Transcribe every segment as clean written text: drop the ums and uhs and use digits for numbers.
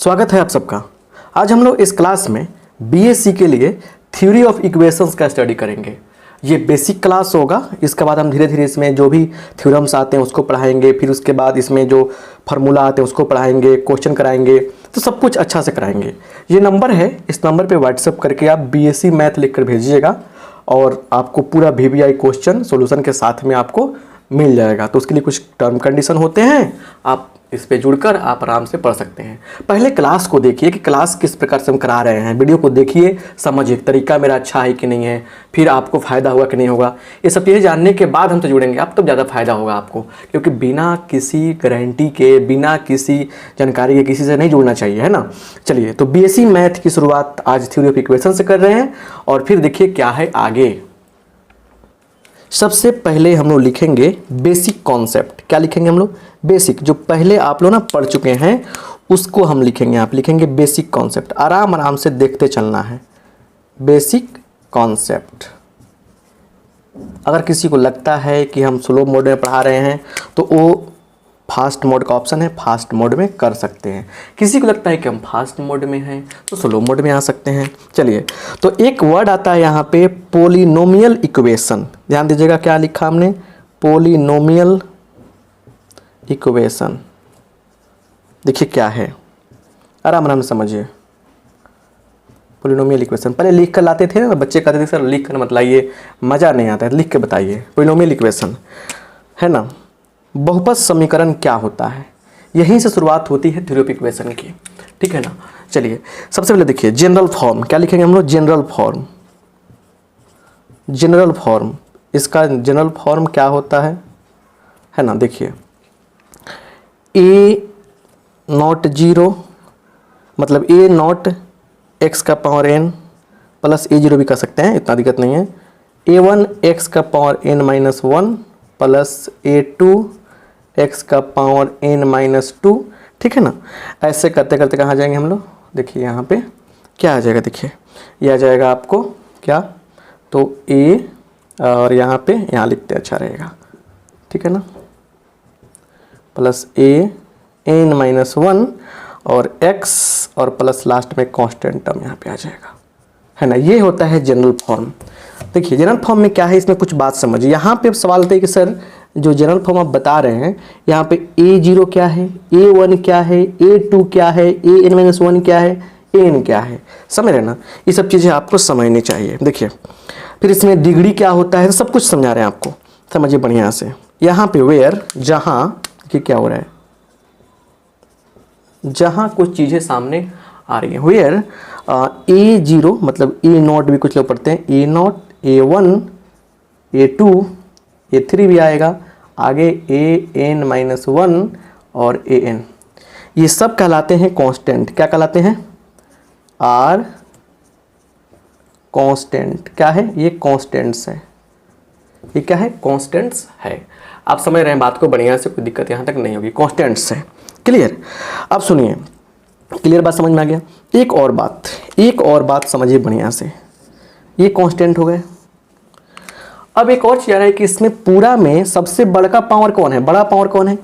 स्वागत है आप सबका। आज हम लोग इस क्लास में बीएससी के लिए थ्योरी ऑफ इक्वेशंस का स्टडी करेंगे। ये बेसिक क्लास होगा। इसके बाद हम धीरे धीरे इसमें जो भी थ्योरम्स आते हैं उसको पढ़ाएंगे, फिर उसके बाद इसमें जो फार्मूला आते हैं उसको पढ़ाएंगे, क्वेश्चन कराएंगे, तो सब कुछ अच्छा से कराएंगे। ये नंबर है, इस नंबर पे व्हाट्सएप करके आप बीएससी मैथ लिख कर भेजिएगा और आपको पूरा वीवीआई क्वेश्चन सॉल्यूशन के साथ में आपको मिल जाएगा। तो उसके लिए कुछ टर्म कंडीशन होते हैं, आप इस पे जुड़कर आप आराम से पढ़ सकते हैं। पहले क्लास को देखिए कि क्लास किस प्रकार से हम करा रहे हैं, वीडियो को देखिए, समझिए तरीका मेरा अच्छा है कि नहीं है, फिर आपको फ़ायदा होगा कि नहीं होगा। ये सब चीज़ें जानने के बाद हमसे जुड़ेंगे आप तब ज़्यादा फायदा होगा आपको, क्योंकि बिना किसी गारंटी के, बिना किसी जानकारी के किसी से नहीं जुड़ना चाहिए, है ना। चलिए, तो बीएससी मैथ की शुरुआत आज थ्योरी ऑफ इक्वेशन से कर रहे हैं और फिर देखिए क्या है आगे। सबसे पहले हम लोग लिखेंगे बेसिक कॉन्सेप्ट। क्या लिखेंगे हम लोग? बेसिक, जो पहले आप लोग ना पढ़ चुके हैं उसको हम लिखेंगे। आप लिखेंगे बेसिक कॉन्सेप्ट, आराम आराम से देखते चलना है। Basic concept. अगर किसी को लगता है कि हम स्लो मोड में पढ़ा रहे हैं तो वो फास्ट मोड का ऑप्शन है, फास्ट मोड में कर सकते हैं। किसी को लगता है कि हम फास्ट मोड में हैं तो स्लो मोड में आ सकते हैं। चलिए, तो एक वर्ड आता है यहाँ पे पोलिनोमियल इक्वेशन। ध्यान दीजिएगा क्या लिखा हमने, पोलिनोमियल इक्वेशन। देखिए क्या है, आराम आराम से समझिए। पोलिनोमियल इक्वेशन पहले लिख कर लाते थे ना, बच्चे कहते थे सर लिख कर मत लाइए, मज़ा नहीं आता है, लिख के बताइए। पोलिनोमियल इक्वेशन है ना। बहुपद समीकरण क्या होता है, यहीं से शुरुआत होती है थ्योरी ऑफ इक्वेशन की, ठीक है ना। चलिए, सबसे पहले देखिए जनरल फॉर्म। क्या लिखेंगे हम लोग? General form. जनरल फॉर्म, इसका जनरल फॉर्म क्या होता है ना। देखिए ए नॉट जीरो मतलब ए नॉट एक्स का power n plus a zero भी कर सकते हैं, इतना दिक्कत नहीं है। ए वन एक्स का power n minus one plus a two x का पावर एन माइनस टू, ठीक है ना। ऐसे करते करते कहाँ जाएंगे हम लोग? देखिए यहाँ पे क्या आ जाएगा, देखिए ये आ जाएगा आपको क्या, तो ए और यहाँ पे यहाँ लिखते अच्छा रहेगा, ठीक है ना, plus A N minus one और एक्स और प्लस लास्ट में कांस्टेंट टर्म यहाँ पे आ जाएगा, है ना। ये होता है जनरल फॉर्म। देखिए जनरल फॉर्म में क्या है, इसमें कुछ बात समझिए। यहाँ पे सवाल होता है कि सर जो जनरल फॉर्म आप बता रहे हैं, यहाँ पे ए जीरो क्या है, ए वन क्या है, ए टू क्या है, ए एन माइनस वन क्या है, ए एन क्या है, समझ रहे ना। ये सब चीज़ें आपको समझनी चाहिए। देखिए फिर इसमें डिग्री क्या होता है, सब कुछ समझा रहे हैं आपको, समझिए बढ़िया से। यहाँ पे वेयर, जहाँ कि क्या हो रहा है, जहाँ कुछ चीज़ें सामने आ रही हैं। वेयर ए जीरो मतलब ए नॉट भी कुछ लोग पढ़ते हैं, A naught, A one, A two, A three भी आएगा, आगे ए एन माइनस वन और ए एन, ये सब कहलाते हैं कांस्टेंट। क्या कहलाते हैं? R constant. क्या है ये? कांस्टेंट्स है। ये क्या है? कांस्टेंट्स है। आप समझ रहे हैं बात को बढ़िया से, कोई दिक्कत यहाँ तक नहीं होगी। कांस्टेंट्स है, क्लियर। अब सुनिए, क्लियर बात समझ में आ गया। एक और बात समझिए बढ़िया से। ये कांस्टेंट हो गए। अब एक और चीज़ आ रहा है कि इसमें पूरा में सबसे बड़ा पावर कौन है, बड़ा पावर कौन है?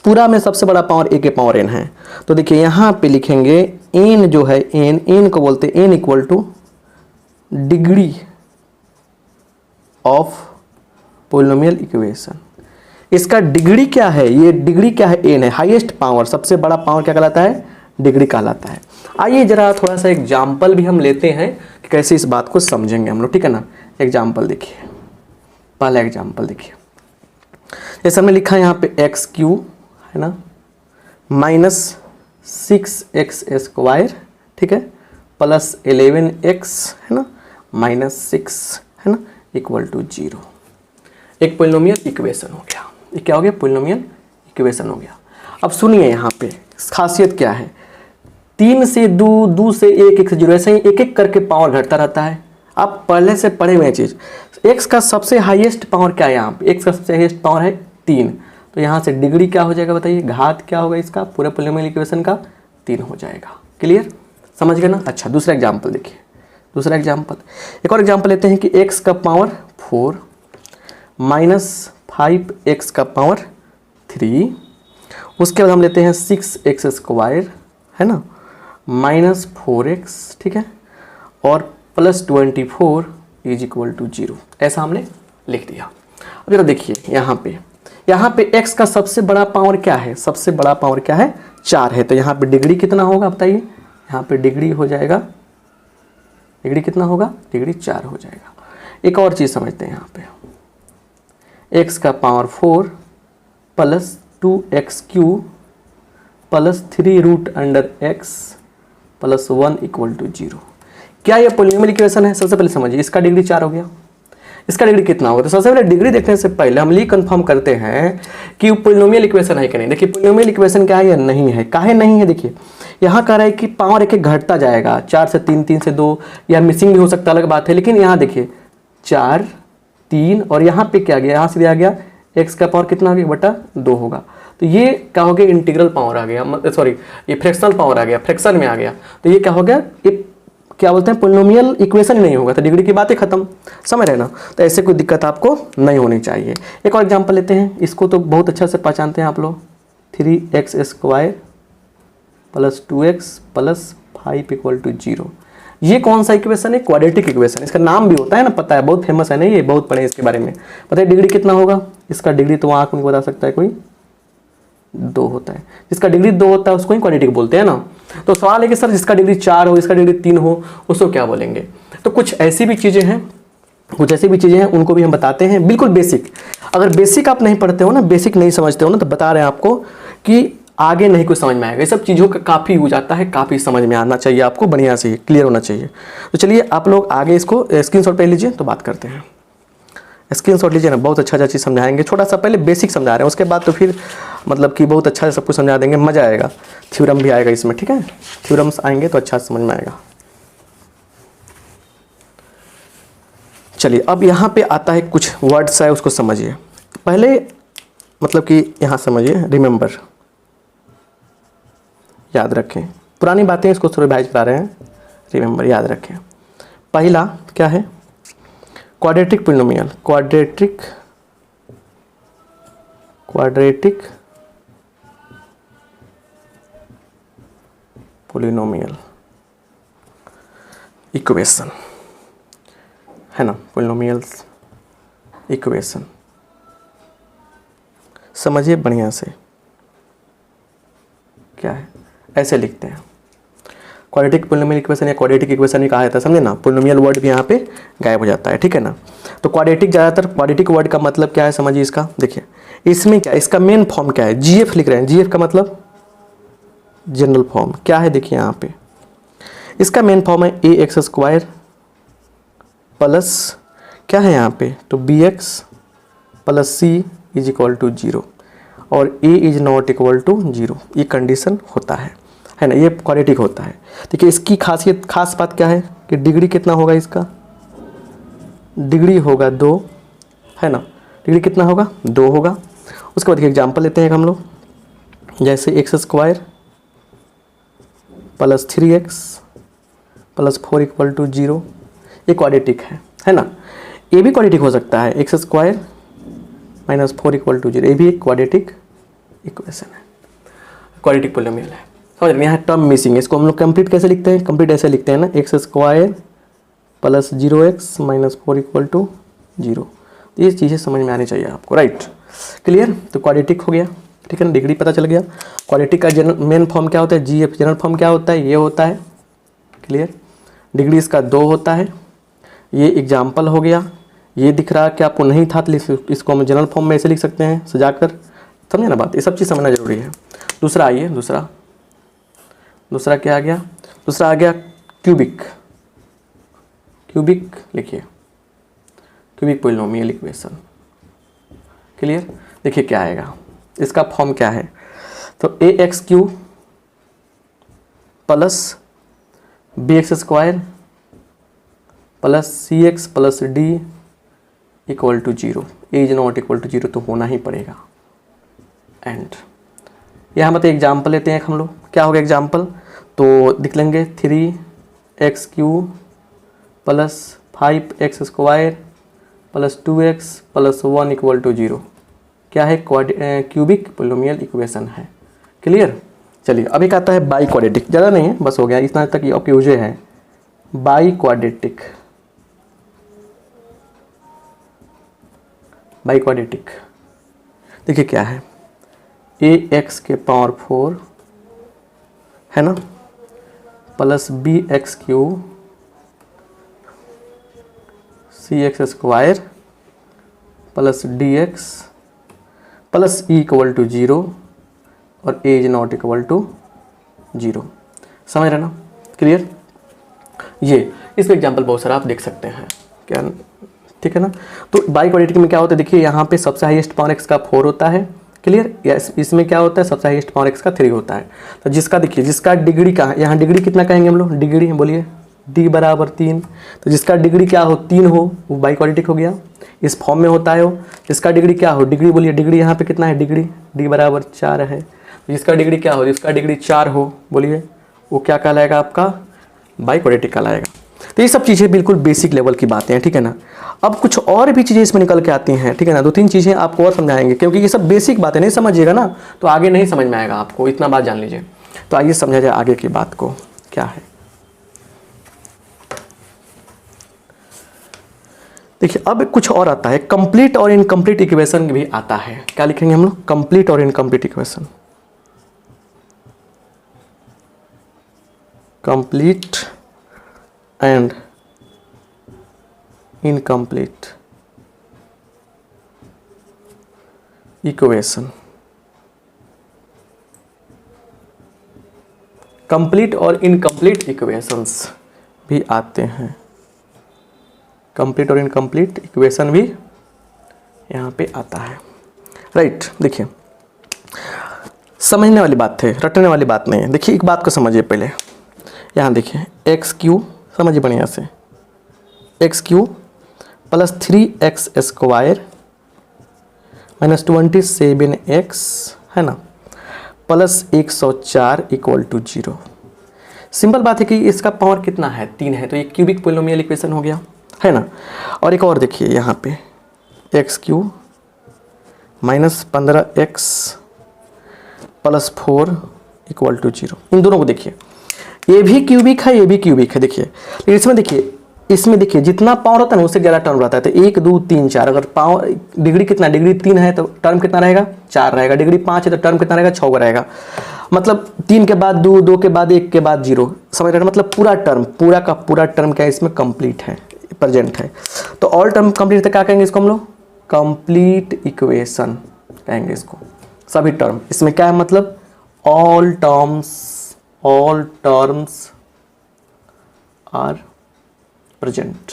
पूरा में सबसे बड़ा पावर ए के पावर एन है। तो देखिए यहाँ पे लिखेंगे एन जो है, एन को बोलते हैं n equal to degree of polynomial equation. इसका डिग्री क्या है? ये डिग्री क्या है? एन है। हाईएस्ट पावर, सबसे बड़ा पावर क्या कहलाता है? डिग्री कहलाता है। आइए जरा थोड़ा सा एग्जाम्पल भी हम लेते हैं कि कैसे इस बात को समझेंगे हम लोग, ठीक है ना। एग्जाम्पल देखिए, पहला एग्जाम्पल देखिए, जैसे हमने लिखा है यहाँ पे एक्स क्यू है ना, माइनस 6x स्क्वायर, ठीक है, प्लस 11x है ना, माइनस 6 है ना, इक्वल टू 0। एक पोलिनोमियल इक्वेशन हो गया। ये क्या हो गया? पोलिनोमियल इक्वेशन हो गया। अब सुनिए यहाँ पे खासियत क्या है, 3 से 2, 2 से 1, 1 से 0, ऐसे ही एक एक करके पावर घटता रहता है। आप पहले से पढ़े हुए चीज़, एक्स का सबसे हाईएस्ट पावर क्या है? यहाँ पे एक्स का सबसे हाईएस्ट पावर है 3, तो यहाँ से डिग्री क्या हो जाएगा बताइए, घात क्या होगा इसका, पूरे पोलिनोमियल इक्वेशन का 3 हो जाएगा। क्लियर, समझ गए ना। अच्छा, दूसरा एग्जाम्पल देखिए, दूसरा एग्जाम्पल, एक और एग्जाम्पल लेते हैं कि एक्स का पावर 4 माइनस 5x का पावर 3, उसके बाद हम लेते हैं 6x स्क्वायर है ना, -4x, ठीक है, और +24 इज इक्वल टू 0, ऐसा हमने लिख दिया। अब जरा देखिए यहाँ पे x का सबसे बड़ा पावर क्या है, सबसे बड़ा पावर क्या है, 4 है, तो यहाँ पे डिग्री कितना होगा बताइए, यहाँ पे डिग्री हो जाएगा, डिग्री कितना होगा, डिग्री 4 हो जाएगा। एक और चीज़ समझते हैं, यहाँ पे x का power 4 plus 2x³ plus 3√x plus 1 equal to 0। क्या ये पॉलिनोमियल इक्वेशन है? सबसे पहले समझिए, इसका डिग्री 4 हो गया, इसका डिग्री कितना होगा? तो सबसे पहले डिग्री देखने से पहले हम ये कंफर्म करते हैं कि वो पॉलिनोमियल इक्वेशन है कि नहीं। देखिए पॉलिनोमियल इक्वेशन क्या है या नहीं है, काहे नहीं है। देखिए यहाँ कह रहा है कि पावर एक एक घटता जाएगा, 4 से 3, 3 से 2, या मिसिंग भी हो सकता, अलग बात है। लेकिन यहाँ देखिए 4, 3 और यहाँ पे क्या गया, यहाँ से दिया गया x का पावर कितना आ गया बटा 2 होगा। तो ये क्या हो गया, इंटीग्रल पावर आ गया, सॉरी ये फ्रैक्शनल पावर आ गया, फ्रैक्शन में आ गया। तो ये क्या हो गया, ये क्या बोलते हैं, पॉलिनोमियल इक्वेशन ही नहीं होगा, तो डिग्री की बातें खत्म, समझ रहे ना। तो ऐसे कोई दिक्कत आपको नहीं होनी चाहिए। एक और एग्जांपल लेते हैं, इसको तो बहुत अच्छा से पहचानते हैं आप लोग, 3x² plus 2x plus 5 equal to 0। ये कौन सा इक्वेशन है, क्वाड्रेटिक इक्वेशन, इसका नाम भी होता है ना, पता है, बहुत फेमस है ना, ये बहुत पढ़े इसके बारे में। पता है डिग्री कितना होगा, इसका डिग्री तो आँख में बता सकता है कोई, 2 होता है। जिसका डिग्री 2 होता है उसको ही क्वाड्रेटिक बोलते हैं ना। तो सवाल है कि सर जिसका डिग्री 4 हो, इसका डिग्री 3 हो, उसको क्या बोलेंगे। तो कुछ ऐसी भी चीज़ें हैं, उनको भी हम बताते हैं, बिल्कुल बेसिक। अगर बेसिक आप नहीं पढ़ते हो ना, बेसिक नहीं समझते हो ना, तो बता रहे हैं आपको कि आगे नहीं कुछ समझ में आएगा। ये सब चीज़ों का काफ़ी हो जाता है, काफ़ी समझ में आना चाहिए आपको, बढ़िया से क्लियर होना चाहिए। तो चलिए आप लोग आगे इसको स्क्रीनशॉट ले लीजिए, तो बात करते हैं। स्क्रीनशॉट लीजिए ना, बहुत अच्छा चीज़ समझाएंगे। छोटा सा पहले बेसिक समझा रहे हैं, उसके बाद तो फिर मतलब कि बहुत अच्छा से सब कुछ समझा देंगे, मज़ा आएगा। थ्योरम भी आएगा इसमें, ठीक है, थ्योरम्स आएंगे तो अच्छा समझ में आएगा। चलिए अब यहाँ पे आता है कुछ वर्ड्स है, उसको समझिए पहले, मतलब कि यहाँ समझिए, रिमेंबर, याद रखें, पुरानी बातें इसको थोड़े भाई बता रहे हैं, रिमेंबर याद रखें। पहला क्या है, quadratic polynomial, quadratic polynomial equation है ना, पॉलिनोमियल्स इक्वेशन समझिए बढ़िया से, क्या है, ऐसे लिखते हैं। क्वाड्रेटिक पॉलिनोमियल इक्वेशन या क्वाड्रेटिक इक्वेशन ही कहा जाता है, समझे ना। पॉलिनोमियल वर्ड भी यहाँ पे गायब हो जाता है, ठीक है ना। तो क्वाड्रेटिक, ज़्यादातर क्वाड्रेटिक वर्ड का मतलब क्या है समझिए इसका। देखिए इसमें क्या, इसका मेन फॉर्म क्या है, जीएफ लिख रहे हैं, जीएफ का मतलब जनरल फॉर्म क्या है, देखिए यहाँ पे इसका मेन फॉर्म है ax² प्लस क्या है यहाँ पे, तो bx plus c is equal to 0 और a is not equal to 0, ये कंडीशन होता है ना, ये क्वाड्रेटिक होता है। देखिए इसकी खासियत, खास बात क्या है कि डिग्री कितना होगा, इसका डिग्री होगा 2, है ना, डिग्री कितना होगा, 2 होगा। उसके बाद एग्जांपल लेते हैं हम लोग, जैसे x² plus 3x plus 4 equal to 0, ये क्वाड्रेटिक है ना। ये भी क्वाड्रेटिक हो सकता है, x² माइनस 4 इक्वल टू 0, ये भी एक क्वाड्रेटिक इक्वेशन है, क्वाड्रेटिक पॉलिनोमियल है। समझ रहे हैं, यहाँ टर्म मिसिंग है, इसको हम लोग कंप्लीट कैसे लिखते हैं, कंप्लीट ऐसे लिखते हैं ना, x² plus 0x minus 4 equal to 0। ये चीज़ें समझ में आनी चाहिए आपको, राइट, क्लियर। तो क्वाड्रेटिक हो गया, ठीक है ना, डिग्री पता चल गया। क्वाड्रेटिक का जनरल मेन फॉर्म क्या होता है, जीएफ, जनरल फॉर्म क्या होता है, ये होता है, क्लियर। डिग्री इसका 2 होता है, ये एग्जाम्पल हो गया। ये दिख रहा कि आपको नहीं था, तो इसको हम जनरल फॉर्म में ऐसे लिख सकते हैं सजाकर, समझे ना बात, ये सब चीज़ समझना जरूरी है। दूसरा आइए, दूसरा क्या आ गया, दूसरा आ गया क्यूबिक लिखिए, क्यूबिक पॉलिनोमियल इक्वेशन, क्लियर। देखिए क्या आएगा, इसका फॉर्म क्या है, तो ax³ plus bx² plus cx plus d equal to 0, a is not equal to 0 तो होना ही पड़ेगा। एंड यहाँ मतलब एग्जाम्पल लेते हैं हम लोग, क्या होगा एग्जाम्पल, तो लिख लेंगे 3x³ plus 5x² plus 2x plus 1 equal to 0, क्या है, क्यूबिक पॉलिनोमियल इक्वेशन है, क्लियर। चलिए अब एक आता है बाई क्वाड्रेटिक, ज़्यादा नहीं है, बस हो गया, इतना तक आपके यूजे है। बाई क्वाड्रेटिक, बाई क्वाड्रेटिक देखिए क्या है, ए एक्स के पावर 4 है ना, plus b x cube c x square plus d x plus e equal to 0 और a is not equal to 0। समझ रहे ना, क्लियर। ये इस पे एग्जाम्पल बहुत सारा आप देख सकते हैं क्या, ठीक है ना। तो बाई क्वाड्रेटिक में क्या होता है, देखिए यहाँ पे सबसे हाईएस्ट पावर एक्स का 4 होता है, क्लियर। यस, इसमें क्या होता है, सबसे हाईएस्ट पावर एक्स का 3 होता है। तो जिसका देखिए, जिसका डिग्री का, यहाँ डिग्री कितना कहेंगे हम लोग, डिग्री बोलिए डी बराबर 3, तो जिसका डिग्री क्या हो 3 हो वो बाई क्वाड्रेटिक हो गया, इस फॉर्म में होता है वो। जिसका डिग्री क्या हो, डिग्री बोलिए, डिग्री यहाँ पे कितना है, डिग्री डी बराबर 4 है, जिसका डिग्री क्या हो, जिसका डिग्री 4 हो बोलिए, वो क्या कहलाएगा आपका, बाई क्वाड्रेटिक कहलाएगा। तो ये सब चीज़ें बिल्कुल बेसिक लेवल की बातें हैं, ठीक है ना। अब कुछ और भी चीज़ें इसमें निकल के आती हैं, ठीक है ना, 2-3 चीज़ें आपको और समझाएंगे, क्योंकि ये सब बेसिक बातें नहीं समझिएगा ना तो आगे नहीं समझ में आएगा आपको, इतना बात जान लीजिए। तो आइए समझा जाए आगे की बात को क्या है। देखिए अब कुछ और आता है, कंप्लीट और इनकम्प्लीट इक्वेशन भी आता है। क्या लिखेंगे हम लोग, कंप्लीट और incomplete equation, complete and incomplete equation. Complete और इनकम्प्लीट इक्वेशंस भी आते हैं, कंप्लीट और इनकम्प्लीट इक्वेशन भी यहाँ पे आता है, राइट। देखिए समझने वाली बात है, रटने वाली बात नहीं है। देखिए एक बात को समझिए पहले, यहाँ देखिए एक्स क्यू, समझिए बढ़िया से, x Q plus 3x square minus 27x है ना, प्लस 104 इक्वल टू 0। सिंपल बात है कि इसका पावर कितना है, 3 है, तो ये क्यूबिक पोलिनोमियल इक्वेशन हो गया, है ना। और एक और देखिए यहाँ पे x cube minus 15x plus 4 equal to 0, इन दोनों को देखिए, ये भी क्यूबिक है, ये भी क्यूबिक है। देखिए लेकिन इसमें देखिए जितना पावर होता है ना उससे 11 टर्म रहता है, तो 1 2 3 4, अगर पावर डिग्री कितना, डिग्री 3 है तो टर्म कितना रहेगा, 4 रहेगा, डिग्री 5 है तो टर्म कितना रहेगा, 6 रहेगा। मतलब 3 के बाद 2, 2 के बाद 1 के बाद 0, समझ रहे हैं, मतलब पूरा टर्म, पूरा का पूरा टर्म क्या है इसमें, कंप्लीट है, प्रेजेंट है। तो ऑल टर्म कंप्लीट, तो क्या कहेंगे इसको हम लोग, कंप्लीट इक्वेशन कहेंगे इसको, सभी टर्म। इसमें क्या है मतलब, ऑल टर्म्स आर प्रेजेंट,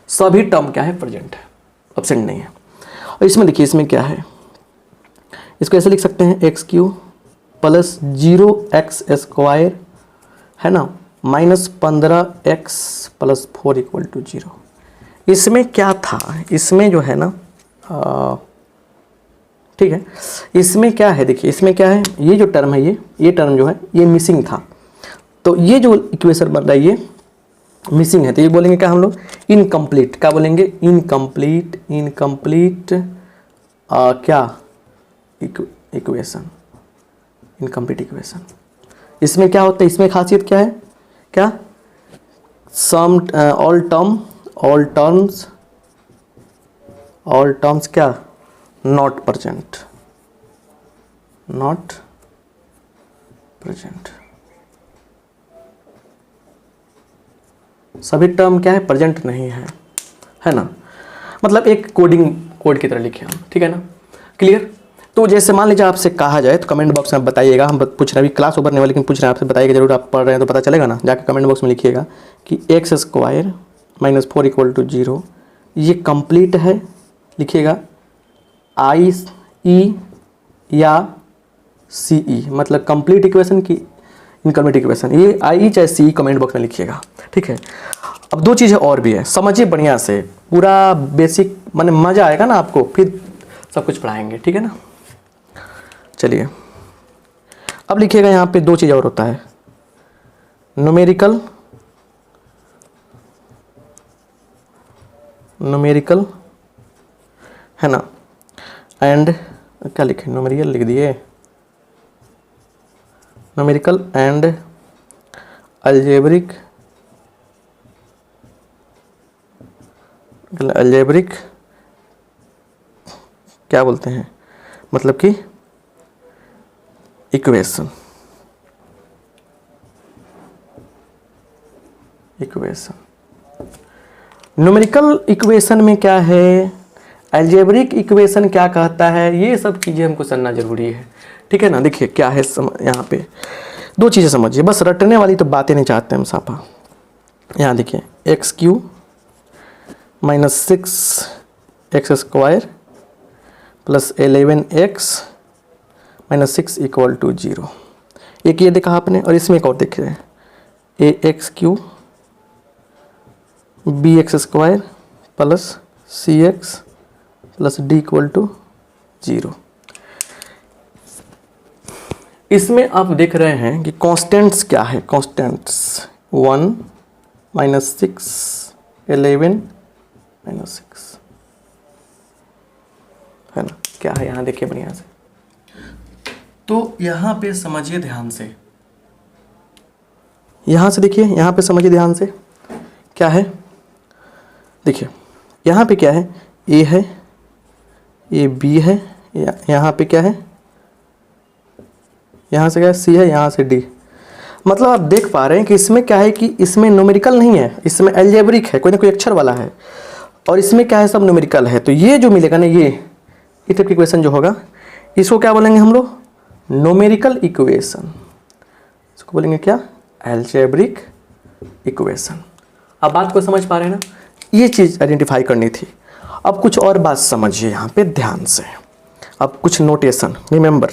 सभी टर्म क्या है, प्रेजेंट है, एब्सेंट नहीं है। और इसमें देखिए, इसमें क्या है, इसको ऐसे लिख सकते हैं, x Q plus 0x square है ना, minus 15x plus 4 equal to 0। इसमें क्या था, इसमें जो है ना, ठीक है, इसमें क्या है, देखिए इसमें क्या है, ये जो टर्म है, ये टर्म जो है ये मिसिंग था, तो ये जो इक्वेशन बन रहा है ये मिसिंग है, तो ये बोलेंगे क्या हम लोग, इनकम्प्लीट। क्या बोलेंगे, इनकम्प्लीट क्या इक्वेशन, इनकम्प्लीट इक्वेशन। इसमें क्या होता है, इसमें खासियत क्या है, क्या, सम ऑल टर्म्स क्या, नॉट प्रेजेंट, सभी टर्म क्या है, प्रेजेंट नहीं है ना। मतलब एक कोड की तरह लिखे हम, ठीक है ना, क्लियर। तो जैसे मान लीजिए आपसे कहा जाए तो कमेंट बॉक्स में बताइएगा, हम पूछ रहे हैं, अभी क्लास ओवर नहीं हुआ लेकिन पूछ रहे हैं आपसे, बताइएगा जरूर, आप पढ़ रहे हैं तो पता चलेगा ना, जाकर कमेंट बॉक्स में लिखिएगा कि x square minus 4 equal to 0 ये कंप्लीट है, लिखिएगा आई ई या सी ई, मतलब कंप्लीट इक्वेशन की इनकम्प्लीट इक्वेशन, ये आई ई चाहे सी ई कमेंट बॉक्स में लिखिएगा, ठीक है। अब 2 चीज़ें और भी है, समझिए बढ़िया से, पूरा बेसिक, माने मज़ा आएगा ना आपको, फिर सब कुछ पढ़ाएंगे, ठीक है ना। चलिए अब लिखिएगा, यहाँ पे 2 चीज़ और होता है, न्यूमेरिकल है ना, एंड क्या लिखे, न्यूमेरिकल लिख दिए, न्यूमेरिकल एंड अलजेब्रिक क्या बोलते हैं, मतलब कि इक्वेशन न्यूमेरिकल इक्वेशन में क्या है, अलजेब्रिक इक्वेशन क्या कहता है, ये सब चीज़ें हमको समझना जरूरी है, ठीक है ना। देखिए क्या है यहाँ पे दो चीज़ें समझिए, बस रटने वाली तो बातें नहीं चाहते हम साफा। यहाँ देखिए x³ minus 6x² plus 11x minus 6 equal to 0, एक ये देखा आपने, और इसमें एक और देख रहे हैं ax³ bx² plus cx plus d equal to 0। इसमें आप देख रहे हैं कि कांस्टेंट्स क्या है, कांस्टेंट्स 1 माइनस 6 11 माइनस 6 है ना, क्या है यहाँ देखिए बढ़िया से। तो यहाँ पे समझिए ध्यान से, यहाँ से देखिए, यहाँ पे समझिए ध्यान से क्या है, देखिए यहाँ पे क्या है, ए है, ये बी है, यहाँ पे क्या है, यहाँ से क्या है, सी है, यहाँ से डी। मतलब आप देख पा रहे हैं कि इसमें क्या है कि इसमें न्यूमेरिकल नहीं है, इसमें अलजेब्रिक है, कोई ना कोई अक्षर वाला है, और इसमें क्या है, सब न्यूमेरिकल है। तो ये जो मिलेगा ना, ये टाइप की इक्वेशन जो होगा, इसको क्या बोलेंगे हम लोग, न्यूमेरिकल इक्वेशन। इसको बोलेंगे क्या, अलजेब्रिक इक्वेशन। अब बात को समझ पा रहे हैं ना, ये चीज़ आइडेंटिफाई करनी थी। अब कुछ और बात समझिए यहाँ पे ध्यान से, अब कुछ नोटेशन रिमेंबर,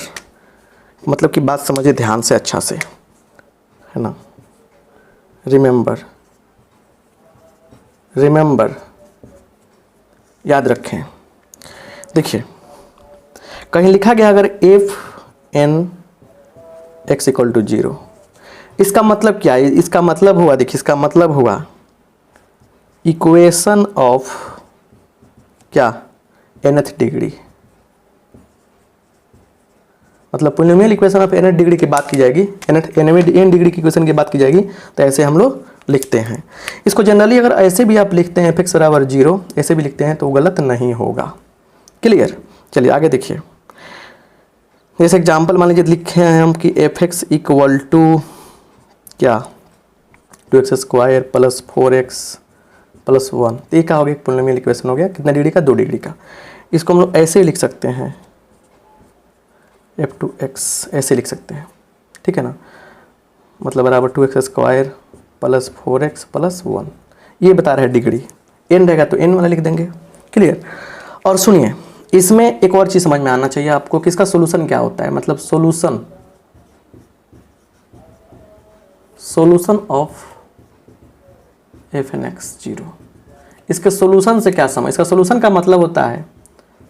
मतलब कि बात समझिए ध्यान से अच्छा से, है ना। रिमेंबर याद रखें। देखिए कहीं लिखा गया अगर fn x इक्वल टू 0, इसका मतलब क्या है, इसका मतलब हुआ, देखिए इसका मतलब हुआ इक्वेशन ऑफ क्या, nth डिग्री, मतलब polynomial equation of nth degree की बात की जाएगी, n डिग्री की इक्वेशन की बात की जाएगी, तो ऐसे हम लोग लिखते हैं इसको। जनरली अगर ऐसे भी आप लिखते हैं fx बराबर 0, ऐसे भी लिखते हैं तो गलत नहीं होगा। क्लियर, चलिए आगे देखिए। जैसे एग्जाम्पल मान लीजिए लिखे हैं हम कि fx इक्वल टू क्या, 2x² प्लस 4x प्लस 1, तो ये क्या हो गया, पोलिनोमियल इक्वेशन हो गया, कितना डिग्री का, 2 डिग्री का। इसको हम लोग ऐसे ही लिख सकते हैं, f2x ऐसे लिख सकते हैं, ठीक है ना, मतलब बराबर 2x² प्लस 4x प्लस 1, ये बता रहा है डिग्री, n रहेगा तो n वाला लिख देंगे। क्लियर। और सुनिए इसमें एक और चीज़ समझ में आना चाहिए आपको कि इसका सोल्यूशन क्या होता है, मतलब सोल्यूशन ऑफ fn x 0। इसके सोल्यूशन से क्या समझ, इसका सोल्यूशन का मतलब होता है,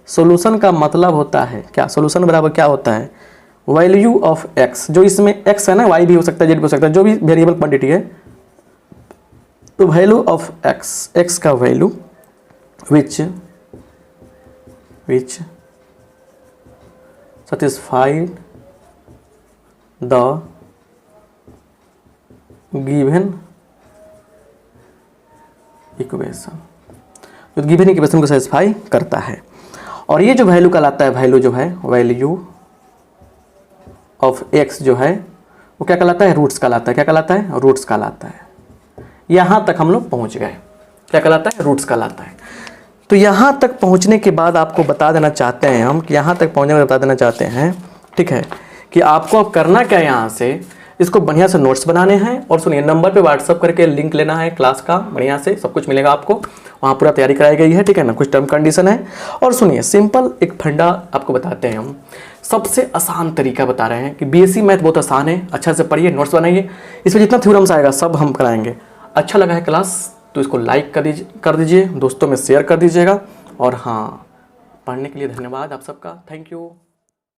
सोल्यूशन का मतलब होता है क्या, सोल्यूशन बराबर क्या होता है, वैल्यू ऑफ x, जो इसमें x है ना, y भी हो सकता है, z भी हो सकता है, जो भी वेरिएबल क्वांटिटी है, तो वैल्यू ऑफ x का value which satisfied the given equation, जो गिवन इक्वेशन को सेटिस्फाई करता है। और ये जो वैल्यू कहलाता है, वैल्यू जो है, वैल्यू ऑफ x जो है वो क्या कहलाता है, रूट्स कहलाता है। क्या कहलाता है, रूट्स कहलाता है। यहाँ तक हम लोग पहुँच गए, क्या कहलाता है, रूट्स कहलाता है। तो यहाँ तक पहुँचने के बाद आपको बता देना चाहते हैं हम कि यहाँ तक पहुँचने के बाद बता देना चाहते हैं, ठीक है, कि आपको अब करना क्या है, यहाँ से इसको बढ़िया से नोट्स बनाने हैं। और सुनिए नंबर पे व्हाट्सअप करके लिंक लेना है क्लास का, बढ़िया से सब कुछ मिलेगा आपको, वहाँ पूरा तैयारी कराई गई है, ठीक है ना, कुछ टर्म कंडीशन है। और सुनिए सिंपल एक फंडा आपको बताते हैं हम, सबसे आसान तरीका बता रहे हैं कि बीएससी मैथ बहुत आसान है, अच्छा से पढ़िए, नोट्स बनाइए, इसमें जितना थ्योरम्स आएगा सब हम कराएंगे। अच्छा लगा है क्लास तो इसको लाइक कर दीजिए, दोस्तों में शेयर कर दीजिएगा। और हाँ, पढ़ने के लिए धन्यवाद आप सबका, थैंक यू।